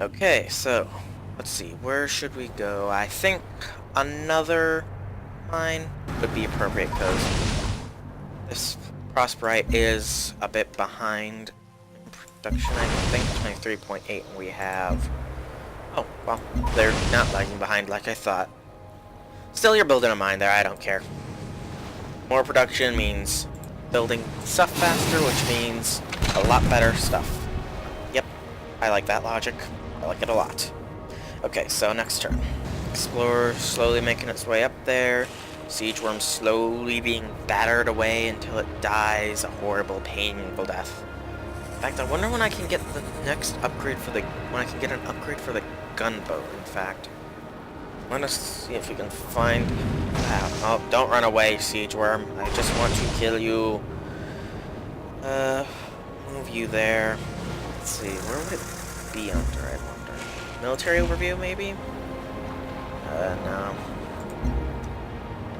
Okay, so let's see. Where should we go? I think another mine would be appropriate because this Prosperite is a bit behind in production. I think 23.8. We have. Oh well, they're not lagging behind like I thought. Still, you're building a mine there. I don't care. More production means building stuff faster, which means a lot better stuff. Yep, I like that logic. I like it a lot. Okay, so next turn. Explorer slowly making its way up there. Siege worm slowly being battered away until it dies a horrible, painful death. In fact, I wonder when I can get the next upgrade for the... when I can get an upgrade for the gunboat, in fact. Let us see if we can find... oh, don't run away, siege worm. I just want to kill you. Move you there. Let's see, where would it be under, I wonder? Military overview, maybe? No.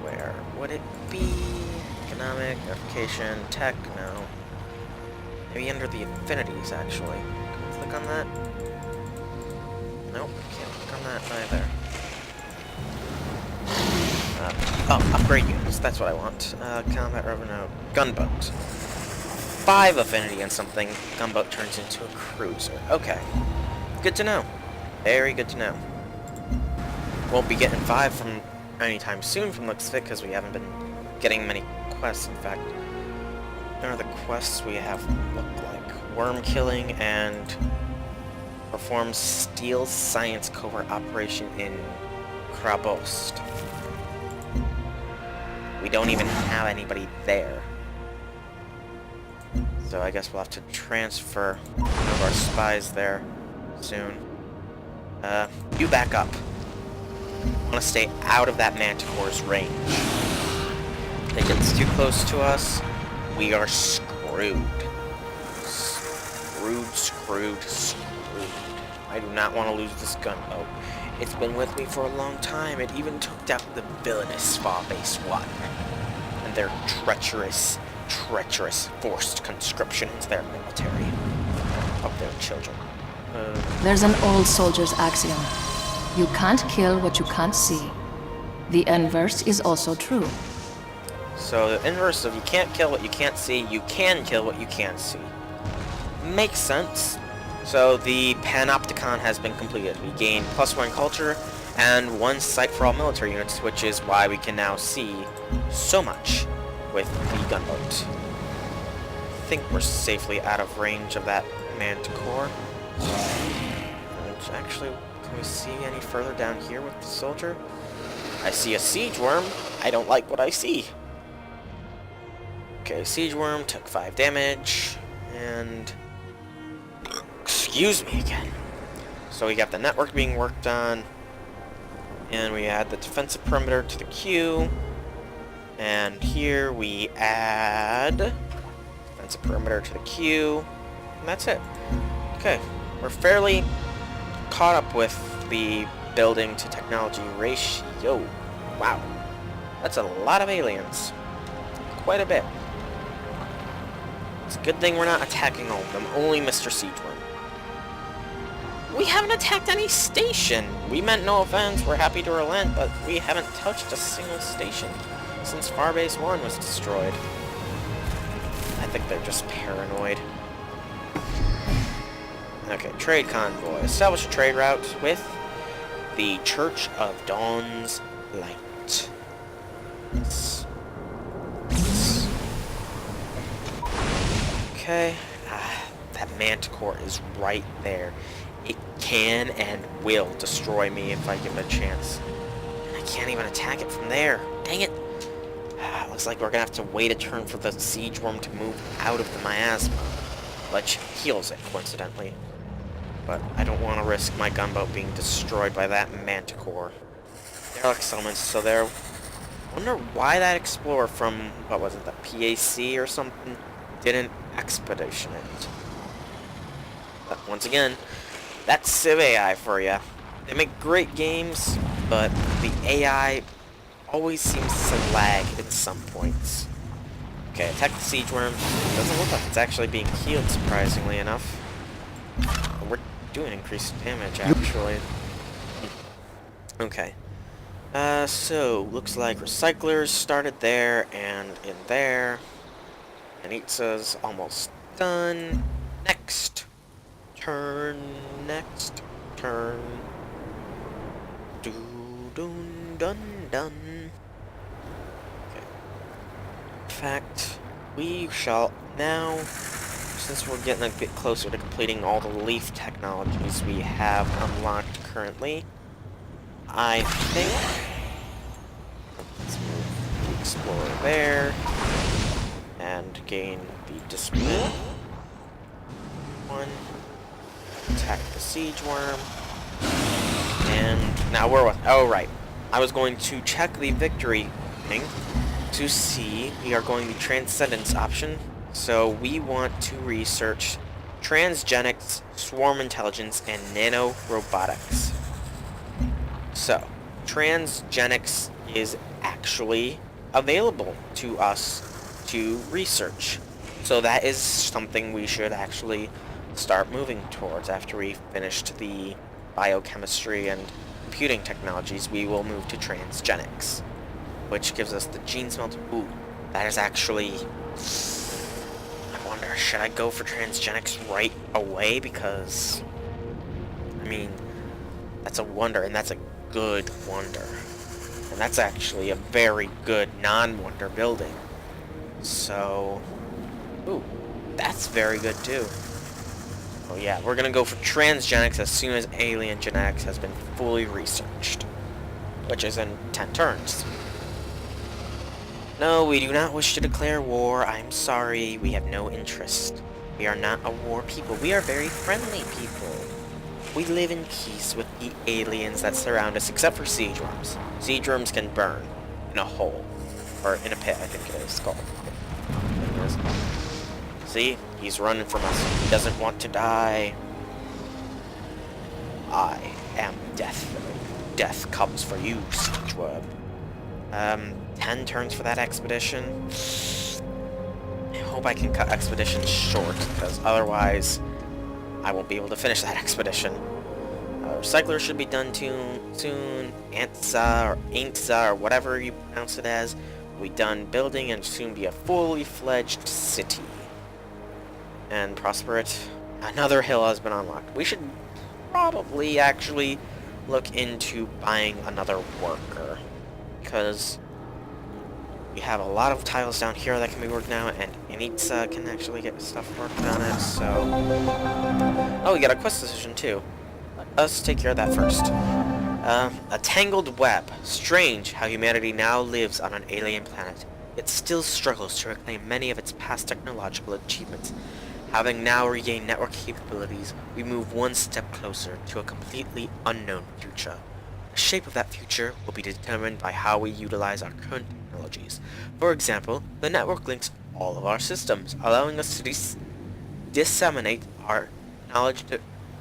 Where would it be? Economic, verification, tech, no. Maybe under the affinities, actually. Can we click on that? Nope, can't click on that either. Oh, upgrade units, that's what I want. Combat revenue, gunboat. 5 affinity and something, gunboat turns into a cruiser. Okay, good to know. Very good to know. Won't be getting 5 from anytime soon from looks fit because we haven't been getting many quests. In fact, none of the quests we have look like worm killing and perform steel science covert operation in Krabost. We don't even have anybody there. So I guess we'll have to transfer one of our spies there soon. You back up. I want to stay out of that Manticore's range. If it gets too close to us, we are screwed. Screwed. I do not want to lose this gunboat. It's been with me for a long time. It even took down the villainous Spa Base 1. And their treacherous forced conscription into their military. Of their children. There's an old soldier's axiom. You can't kill what you can't see. The inverse is also true. So the inverse of you can't kill what you can't see, you can kill what you can't see. Makes sense. So the Panopticon has been completed. We gained +1 culture and 1 sight for all military units, which is why we can now see so much with the gunboat. I think we're safely out of range of that Manticore. Actually, can we see any further down here with the soldier? I see a siege worm. I don't like what I see. Okay, siege worm took 5 damage, and... excuse me again. So we got the network being worked on, and we add the defensive perimeter to the queue, and here we add defensive perimeter to the queue, and that's it. Okay, we're fairly caught up with the building to technology ratio. Wow, that's a lot of aliens. Quite a bit. It's a good thing we're not attacking all of them, only Mr. Siegeworm. We haven't attacked any station! We meant no offense, we're happy to relent, but we haven't touched a single station since Starbase 1 was destroyed. I think they're just paranoid. Okay, trade convoy. Establish a trade route with the Church of Dawn's Light. Okay. That Manticore is right there. It can and will destroy me if I give it a chance. And I can't even attack it from there. Dang it. Looks like we're gonna have to wait a turn for the siege worm to move out of the miasma, which heals it, coincidentally. But I don't want to risk my gunboat being destroyed by that Manticore. Derelict settlements, so there... I wonder why that explorer from, what was it, the PAC or something, didn't expedition it. But once again, that's Civ AI for you. They make great games, but the AI always seems to lag at some points. Okay, attack the siege worm. Doesn't look like it's actually being healed, surprisingly enough. We're doing increased damage, actually. Okay. So, looks like recyclers started there and in there. Anitsa's almost done. Next. Turn. Next. Turn. Dun dun. Okay. In fact, we shall now, since we're getting a bit closer to completing all the leaf technologies we have unlocked currently, I think let's move the explorer there and gain the discipline one. Attack the siege worm. And now we're with, oh right. I was going to check the victory thing to see we are going the transcendence option. So we want to research transgenics, swarm intelligence, and nanorobotics. So, transgenics is actually available to us to research. So that is something we should actually start moving towards after we've finished the biochemistry and computing technologies. We will move to transgenics, which gives us the gene smelt. Ooh, that is actually... I wonder, should I go for transgenics right away? Because, I mean, that's a wonder, and that's a good wonder. And that's actually a very good non-wonder building. So, ooh, that's very good too. Oh yeah, we're gonna go for transgenics as soon as alien genetics has been fully researched, which is in 10 turns. No, we do not wish to declare war. I'm sorry, we have no interest. We are not a war people. We are very friendly people. We live in peace with the aliens that surround us, except for siege worms. Siege worms can burn in a hole, or in a pit, I think it is called. See? He's running from us. He doesn't want to die. I am death. Death comes for you, siege worm. 10 turns for that expedition. I hope I can cut expeditions short, because otherwise I won't be able to finish that expedition. Recycler should be done soon. Antza or Inkza or whatever you pronounce it as will be done building and soon be a fully fledged city. And Prosperate, another hill has been unlocked. We should probably actually look into buying another worker, because we have a lot of tiles down here that can be worked now, and Anitsa can actually get stuff worked on it, so... Oh, we got a quest decision too. Let us take care of that first. A tangled web. Strange how humanity now lives on an alien planet. It still struggles to reclaim many of its past technological achievements. Having now regained network capabilities, we move one step closer to a completely unknown future. The shape of that future will be determined by how we utilize our current technologies. For example, the network links all of our systems, allowing us to disseminate our knowledge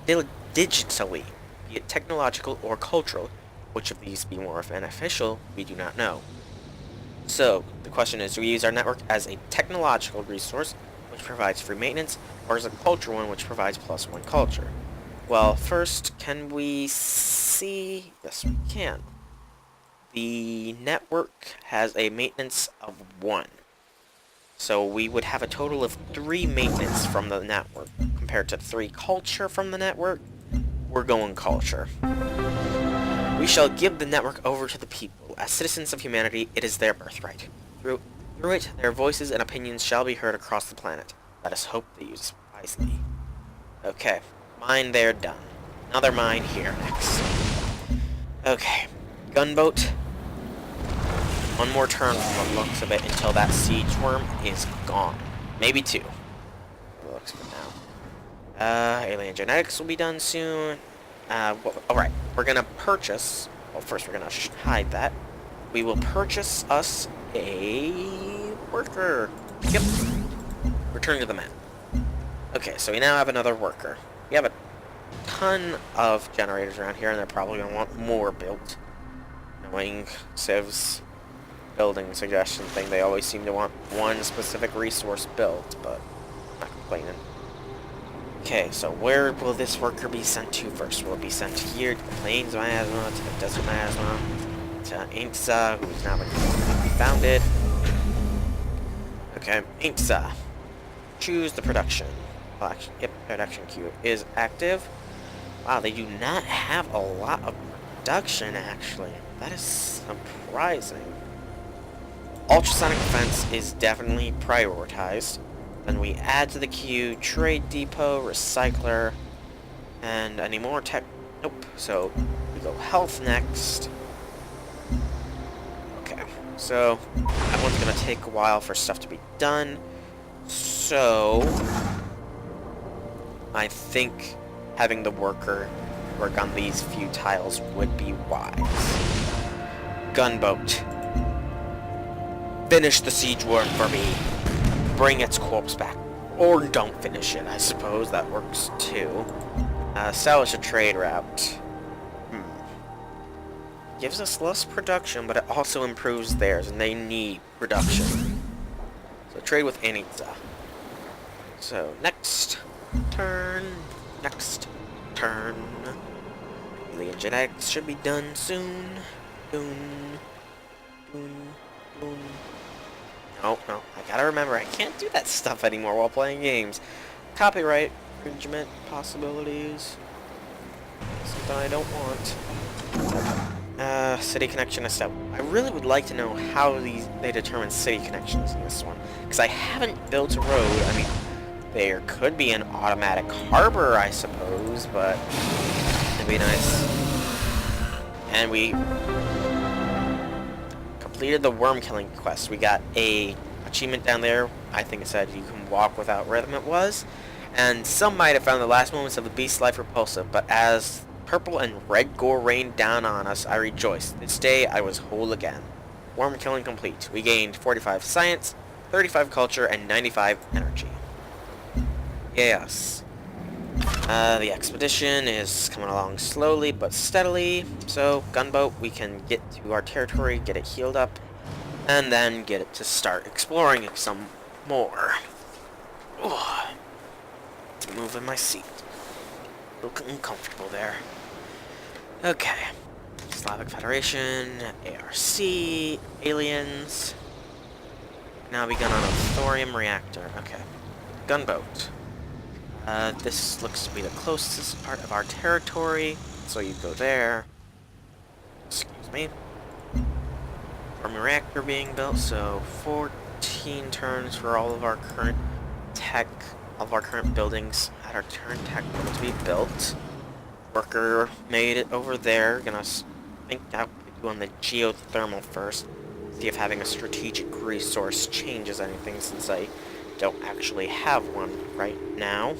digitally, be it technological or cultural. Which of these be more beneficial, we do not know. So, the question is, do we use our network as a technological resource, which provides free maintenance, or as a cultural one, which provides +1 culture? Well, first, can we see... Yes, we can. The network has a maintenance of 1. So we would have a total of 3 maintenance from the network. Compared to 3 culture from the network, we're going culture. We shall give the network over to the people. As citizens of humanity, it is their birthright. Through it, their voices and opinions shall be heard across the planet. Let us hope they use it wisely. Okay, mine there done. Another mine here next. Okay, gunboat. One more turn from the looks of it until that siege worm is gone. Maybe 2. Looks good now. Alien genetics will be done soon. Alright, we're gonna purchase... Well, first we're gonna hide that. We will purchase us a worker. Yep. Return to the map. Okay, so we now have another worker. We have a ton of generators around here, and they're probably going to want more built. Knowing Civ's building suggestion thing, they always seem to want one specific resource built, but I'm not complaining. Okay, so where will this worker be sent to first? Will it be sent here, to the plains miasma, to the desert miasma, to Inksa, who's now been founded? Okay, Inksa. Choose the production. Well, actually, yep, production queue is active. Wow, they do not have a lot of production, actually. That is surprising. Ultrasonic defense is definitely prioritized. Then we add to the queue trade depot, recycler, and any more tech. Nope. So we go health next. Okay. So that one's gonna take a while for stuff to be done. So I think having the worker work on these few tiles would be wise. Gunboat. Finish the siege work for me. Bring its corpse back. Or don't finish it, I suppose. That works too. Establish a trade route. Gives us less production, but it also improves theirs, and they need production. So trade with Anitza. So next turn. Next turn. Alien genetics should be done soon. Soon. Oh, no. I gotta remember, I can't do that stuff anymore while playing games. Copyright infringement possibilities. Something I don't want. City connection established. I really would like to know how they determine city connections in this one. Because I haven't built a road. I mean, there could be an automatic harbor, I suppose, but it'd be nice. And we completed the worm killing quest. We got a achievement down there. I think it said you can walk without rhythm it was. And some might have found the last moments of the beast's life repulsive, but as purple and red gore rained down on us, I rejoiced. This day I was whole again. Worm killing complete. We gained 45 science, 35 culture, and 95 energy. Yes. The expedition is coming along slowly but steadily, so Gunboat, we can get to our territory, get it healed up, and then get it to start exploring some more. Ugh. To move in my seat. A little uncomfortable there. Okay. Slavic Federation, ARC, aliens. Now begun on a thorium reactor. Okay. Gunboat. This looks to be the closest part of our territory, so you go there. Excuse me. Thorium reactor being built, so 14 turns for all of our current tech, all of our current buildings at our current tech to be built. Worker made it over there. Gonna think out on the geothermal first. See if having a strategic resource changes anything, since I don't actually have one right now.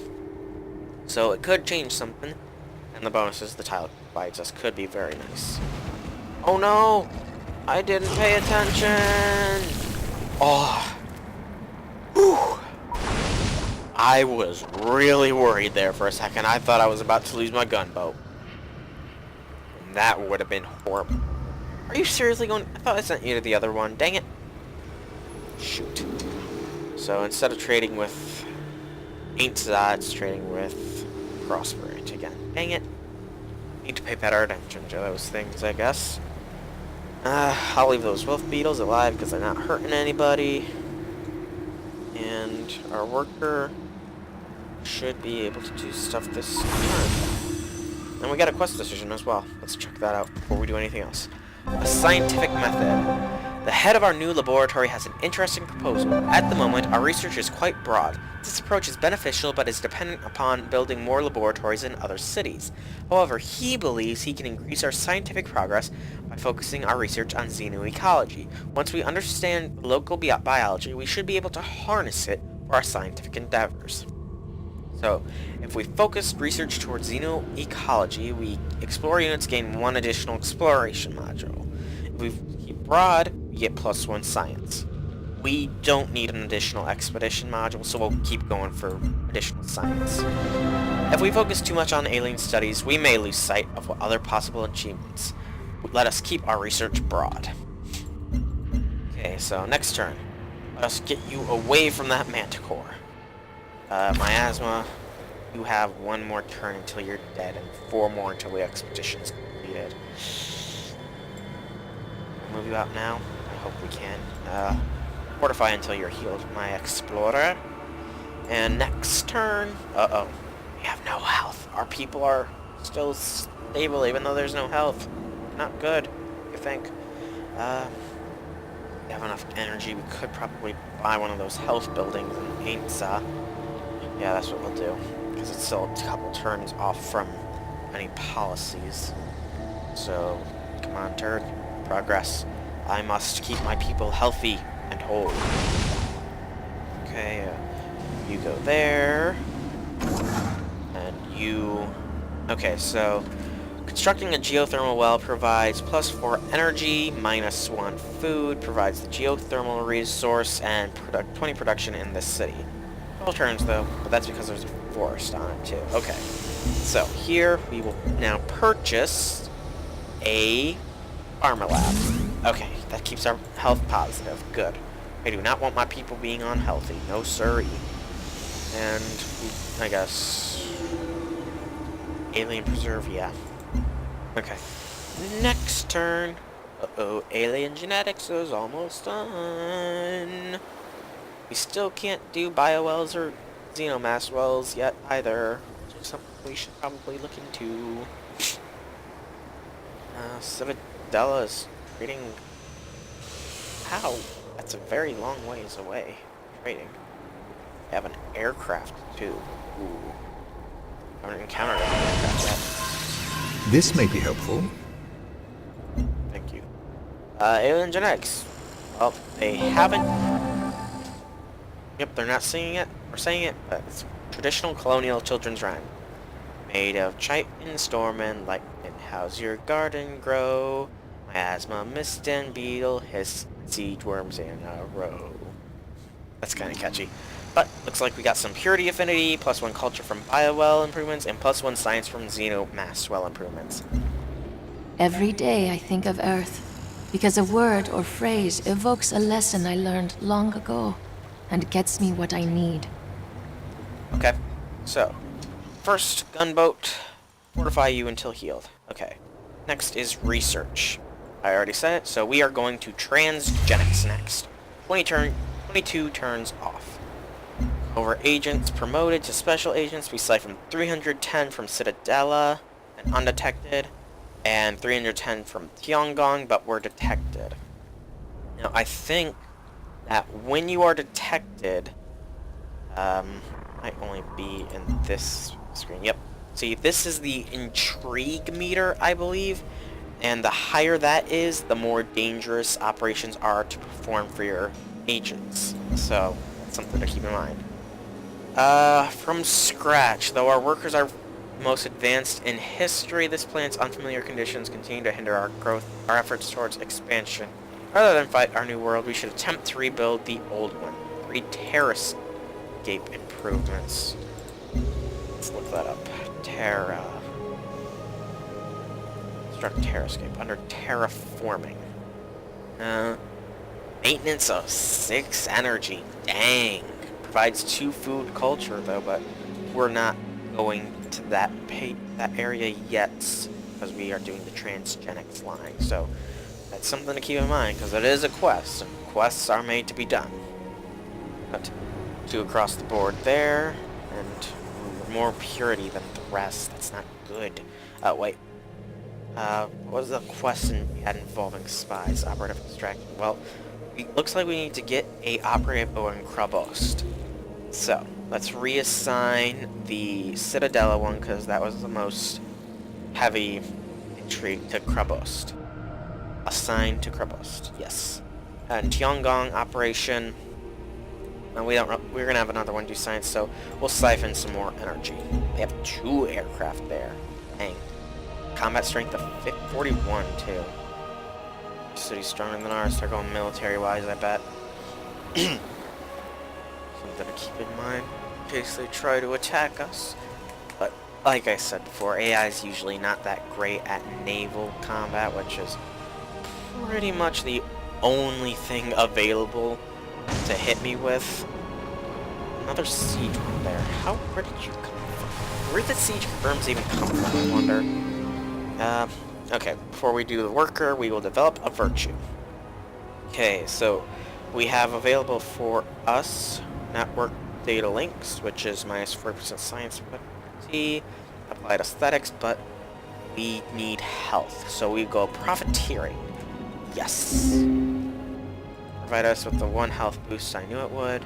So it could change something, and the bonuses the tile provides us could be very nice. Oh no! I didn't pay attention! Oh! Whew! I was really worried there for a second. I thought I was about to lose my gunboat. And that would have been horrible. Are you seriously going? I thought I sent you to the other one. Dang it. Shoot. So instead of trading with Aintzah, it's trading with Prosperity again. Dang it. Need to pay better attention to those things, I guess. I'll leave those wolf beetles alive because they're not hurting anybody. And our worker should be able to do stuff this turn. And we got a quest decision as well. Let's check that out before we do anything else. A scientific method. The head of our new laboratory has an interesting proposal. At the moment, our research is quite broad. This approach is beneficial but is dependent upon building more laboratories in other cities. However, he believes he can increase our scientific progress by focusing our research on xenoecology. Once we understand local biology, we should be able to harness it for our scientific endeavors. So, if we focus research towards xenoecology, we explore units gain one additional exploration module. If we keep broad, we get +1 science. We don't need an additional expedition module, so we'll keep going for additional science. If we focus too much on alien studies, we may lose sight of what other possible achievements. Let us keep our research broad. Okay, so next turn. Let us get you away from that manticore. Miasma. You have 1 more turn until you're dead, and 4 more until the expedition's completed. Move you out now? I hope we can. Fortify until you're healed, my explorer. And next turn... Uh-oh. We have no health. Our people are still stable, even though there's no health. Not good, you think. We have enough energy. We could probably buy one of those health buildings in Ainsa. Yeah, that's what we'll do. Because it's still a couple turns off from any policies. So, come on, turd. Progress. I must keep my people healthy and whole. Okay, you go there. And you... Okay, so... Constructing a geothermal well provides +4 energy, -1 food, provides the geothermal resource, and 20 production in this city. All turns, though, but that's because there's a forest on it, too. Okay, so here we will now purchase a Pharma Lab. Okay, that keeps our health positive. Good. I do not want my people being unhealthy. No siree. And, I guess... Alien Preserve, yeah. Okay. Next turn. Uh-oh, alien genetics is almost done. We still can't do biowells or xenomass wells yet either. Which is something we should probably look into. Citadella is trading... How? That's a very long ways away. Trading. We have an aircraft, too. Ooh. I haven't encountered an aircraft yet. This may be helpful. Thank you. Alien genetics. Well, they haven't... Yep, they're not singing it, or saying it, but it's traditional colonial children's rhyme. Made of chitin, storm, and lightning. How's your garden grow? Miasma, mist, and beetle, hiss, siege worms in a row. That's kind of catchy. But, looks like we got some purity affinity, +1 culture from biowell improvements, and +1 science from xenomass well improvements. Every day I think of Earth, because a word or phrase evokes a lesson I learned long ago, and gets me what I need. Okay, so, first, Gunboat, fortify you until healed. Okay, next is research. I already said it, so we are going to transgenics next. 22 turns off. Over agents promoted to special agents, we siphon 310 from Citadella and undetected, and 310 from Tiangong, but were detected. Now, I think that when you are detected, might only be in this screen. Yep. See, this is the intrigue meter, I believe, and the higher that is, the more dangerous operations are to perform for your agents. So, that's something to keep in mind. From scratch. Though our workers are most advanced in history, this planet's unfamiliar conditions continue to hinder our growth, our efforts towards expansion. Rather than fight our new world, we should attempt to rebuild the old one. 3 terrascape improvements. Let's look that up. Construct terrascape under terraforming. Maintenance of 6 energy. Dang. Provides 2 food culture though, but we're not going to that area yet because we are doing the transgenics line. So that's something to keep in mind because it is a quest, and quests are made to be done. But 2 across the board there, and more purity than the rest. That's not good. Wait. What was the quest we had involving spies? Operative extraction. Well, it looks like we need to get a operative in Krabost. So, let's reassign the Citadella one, because that was the most heavy intrigue to Krabost. Assigned to Krabost, yes. And Tiangong operation. We're gonna have another one do science, so we'll siphon some more energy. They have 2 aircraft there. Dang. Combat strength of 41 too. City's stronger than ours. They're going military-wise, I bet. Something to keep in mind in case they try to attack us. But like I said before, AI is usually not that great at naval combat, which is pretty much the only thing available to hit me with. Another siege one there. Where did you come from? Where did siege confirms even come from, I wonder? Okay, before we do the worker, we will develop a virtue. Okay, so we have available for us network data links, which is minus 40% science ability, applied aesthetics, but we need health. So we go profiteering. Yes. Provide us with the 1 health boost I knew it would.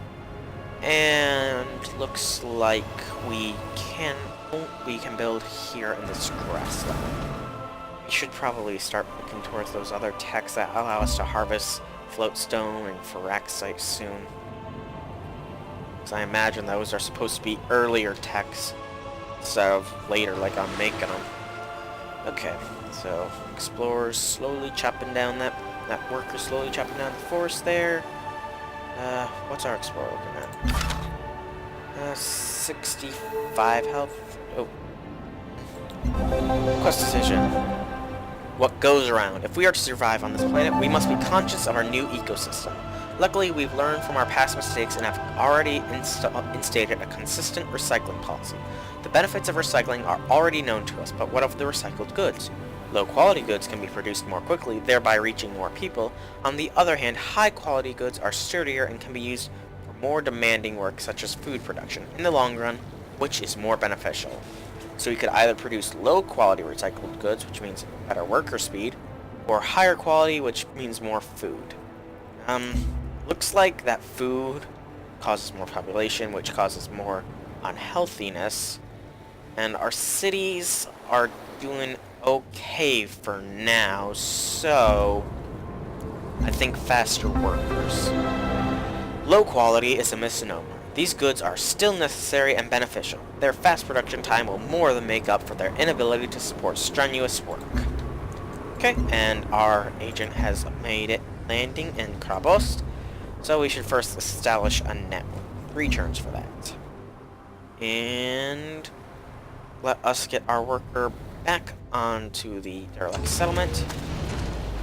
And looks like we can build here in this grassland. We should probably start looking towards those other techs that allow us to harvest floatstone and Phyrexite soon. Because I imagine those are supposed to be earlier techs instead of later like I'm making them. Okay, so explorers slowly chopping down that worker slowly chopping down the forest there. What's our explorer looking at? 65 health. Oh. Quest decision. What goes around? If we are to survive on this planet, we must be conscious of our new ecosystem. Luckily, we've learned from our past mistakes and have already instated a consistent recycling policy. The benefits of recycling are already known to us, but what of the recycled goods? Low-quality goods can be produced more quickly, thereby reaching more people. On the other hand, high-quality goods are sturdier and can be used for more demanding work such as food production. In the long run, which is more beneficial? So we could either produce low-quality recycled goods, which means better worker speed, or higher quality, which means more food. Looks like that food causes more population, which causes more unhealthiness, and our cities are doing okay for now, so I think faster workers. Low quality is a misnomer. These goods are still necessary and beneficial. Their fast production time will more than make up for their inability to support strenuous work. Okay, and our agent has made it landing in Krabost, so we should first establish a network. 3 turns for that. And let us get our worker back onto the derelict settlement.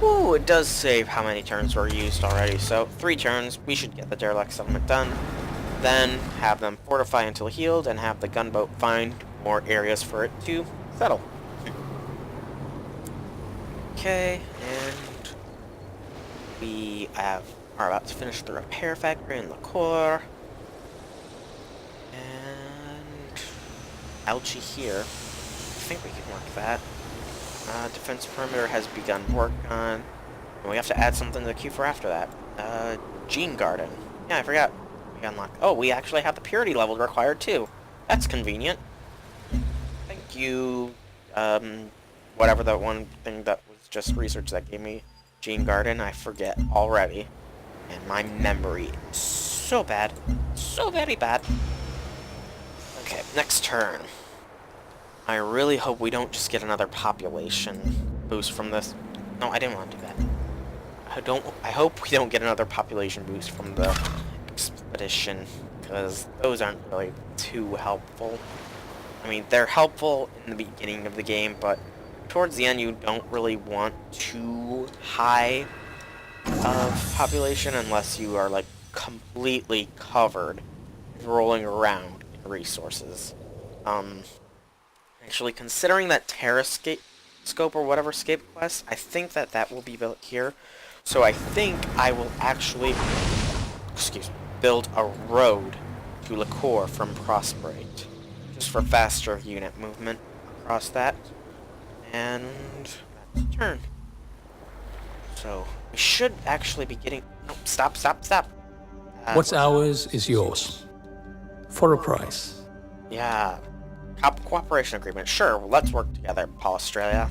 Ooh, it does save how many turns were used already, so 3 turns, we should get the derelict settlement done. Then have them fortify until healed, and have the gunboat find more areas for it to settle. Okay, and we are about to finish the repair factory in Liqueur. And algae here. I think we can work that. Defense perimeter has begun work on. And we have to add something to the queue for after that. Gene Garden. Yeah, I forgot. We unlocked. Oh, we actually have the purity level required too. That's convenient. Thank you. Whatever that one thing that was just research that gave me Gene Garden, I forget already. And my memory is so bad. So very bad. Okay, next turn. I really hope we don't just get another population boost from this. No, I didn't want to do that. I hope we don't get another population boost from the expedition, because those aren't really too helpful. I mean, they're helpful in the beginning of the game, but towards the end you don't really want too high of population unless you are like completely covered rolling around in resources. Actually, considering that Terrascape scope or whatever scape quest, I think that will be built here. So I think I will actually, build a road to Liqueur from Prosperate, just for faster unit movement across that. And that's a turn. So we should actually be getting. No, stop. What's ours is yours. For a price. Yeah. Cooperation agreement. Sure, well, let's work together, Paul Australia.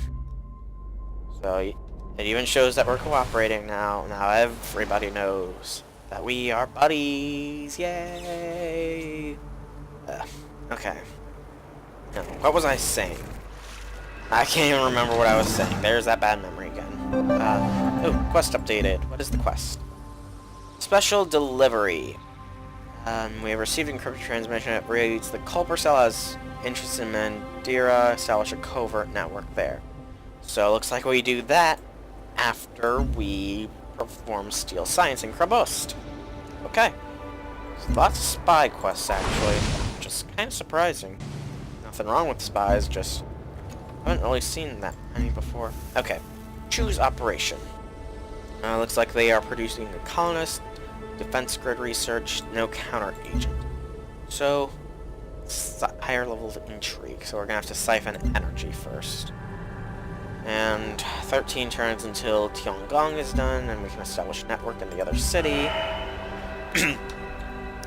So it even shows that we're cooperating now. Now everybody knows that we are buddies. Yay! Okay. Now, what was I saying? I can't even remember what I was saying. There's that bad memory again. Oh, quest updated. What is the quest? Special delivery. We have received encrypted transmission. It reads, the Culper Cell has interest in Mandira, establish a covert network there. So it looks like we do that after we perform Steel Science in Krabost. Okay. So lots of spy quests, actually. Which is kind of surprising. Now, nothing wrong with spies, just haven't really seen that many before. Okay, choose operation. Looks like they are producing a colonist, defense grid research, no counter agent. So, higher level of intrigue, so we're gonna have to siphon energy first. And 13 turns until Tiangong is done, and we can establish a network in the other city.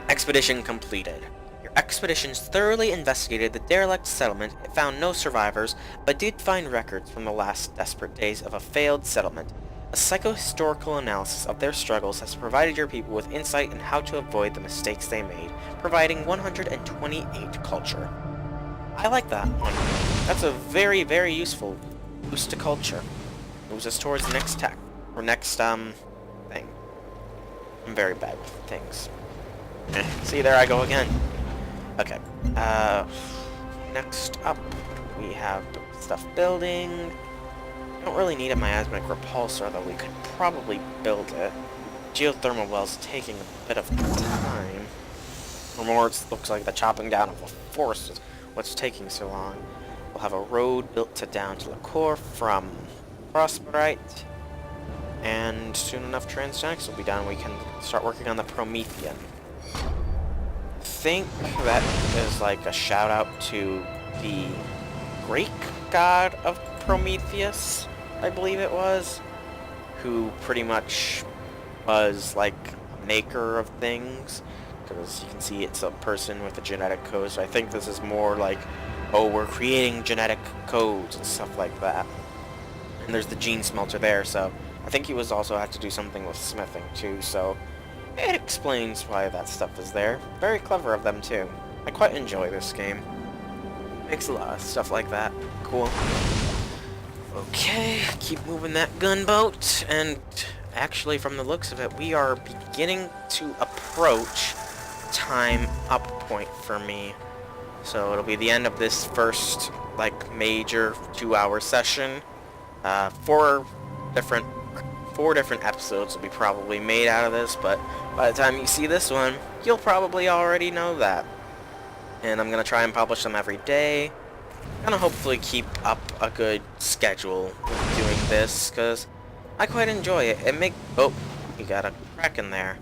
Expedition completed. Your expeditions thoroughly investigated the derelict settlement. It found no survivors, but did find records from the last desperate days of a failed settlement. A psychohistorical analysis of their struggles has provided your people with insight in how to avoid the mistakes they made, providing 128 culture. I like that one. That's a very, very useful boost to culture. Moves us towards the next tech, or next, thing. I'm very bad with things. See, there I go again. Okay, next up, we have stuff building. Don't really need a miasmic repulsor, though we could probably build it. Geothermal well's taking a bit of time. Or more, it looks like the chopping down of a forest is what's taking so long. We'll have a road built to down to Liqueur from Frostbite. And soon enough transgenics will be done. We can start working on the Promethean. I think that is like a shout out to the Greek god of Prometheus, I believe it was, who pretty much was like a maker of things, because you can see it's a person with a genetic code, so I think this is more like, oh, we're creating genetic codes and stuff like that. And there's the gene smelter there, so I think he was also had to do something with smithing too, so it explains why that stuff is there. Very clever of them too. I quite enjoy this game. Makes a lot of stuff like that. Cool. Okay, keep moving that gunboat, and actually from the looks of it, we are beginning to approach time up point for me. So it'll be the end of this first, like, major 2-hour session. Four different episodes will be probably made out of this, but by the time you see this one, you'll probably already know that. And I'm gonna try and publish them every day. Gonna hopefully keep up a good schedule with doing this, because I quite enjoy it. Oh, you got a crack in there.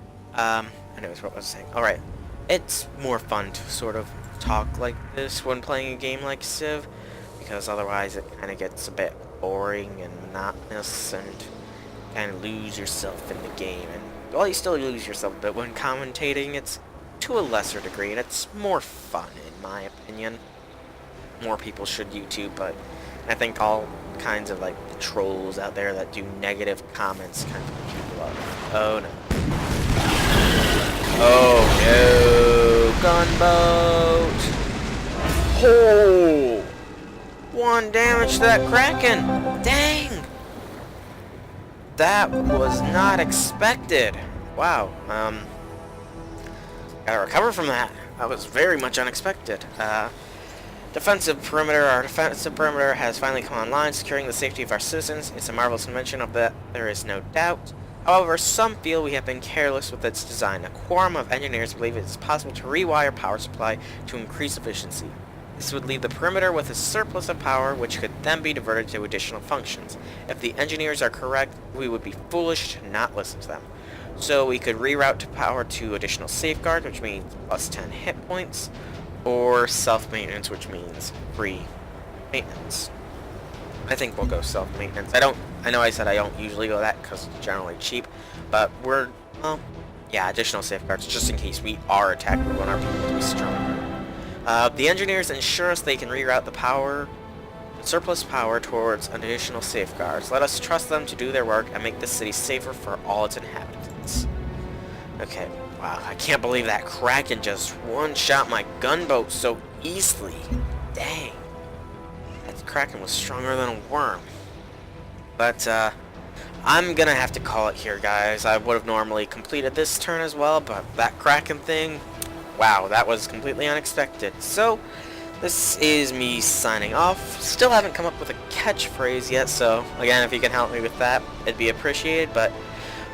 Anyways, what was I saying? Alright. It's more fun to sort of talk like this when playing a game like Civ, because otherwise it kind of gets a bit boring and monotonous, and kind of lose yourself in the game. And, well, you still lose yourself a bit when commentating. It's to a lesser degree, and it's more fun, in my opinion. More people should YouTube, but I think all kinds of, like, trolls out there that do negative comments kind of people up. Oh, no. Oh, no. Gunboat. Oh! 1 damage to that Kraken. Dang! That was not expected. Wow. Gotta recover from that. That was very much unexpected. Defensive perimeter. Our defensive perimeter has finally come online, securing the safety of our citizens. It's a marvelous invention of that, there is no doubt. However, some feel we have been careless with its design. A quorum of engineers believe it is possible to rewire power supply to increase efficiency. This would leave the perimeter with a surplus of power, which could then be diverted to additional functions. If the engineers are correct, we would be foolish to not listen to them. So we could reroute to power to additional safeguard, which means plus 10 hit points, or self-maintenance, which means free maintenance. I think we'll go self-maintenance. I know I said I don't usually go that because it's generally cheap, but we're, yeah, additional safeguards, just in case we are attacked. We want our people to be stronger. The engineers ensure us they can reroute the surplus power towards additional safeguards. Let us trust them to do their work and make the city safer for all its inhabitants. Okay, wow, I can't believe that Kraken just one-shot my gunboat so easily. Dang. That Kraken was stronger than a worm. But, I'm gonna have to call it here, guys. I would have normally completed this turn as well, but that Kraken thing, wow, that was completely unexpected. So, this is me signing off. Still haven't come up with a catchphrase yet, so again, if you can help me with that, it'd be appreciated. But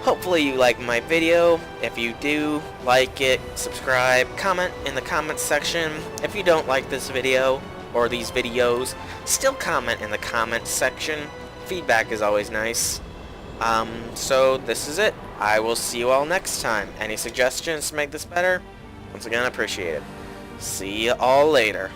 hopefully you like my video. If you do, like it, subscribe, comment in the comments section. If you don't like this video, or these videos, still comment in the comment section. Feedback is always nice. So this is it. I will see you all next time. Any suggestions to make this better? Once again, appreciate it. See you all later.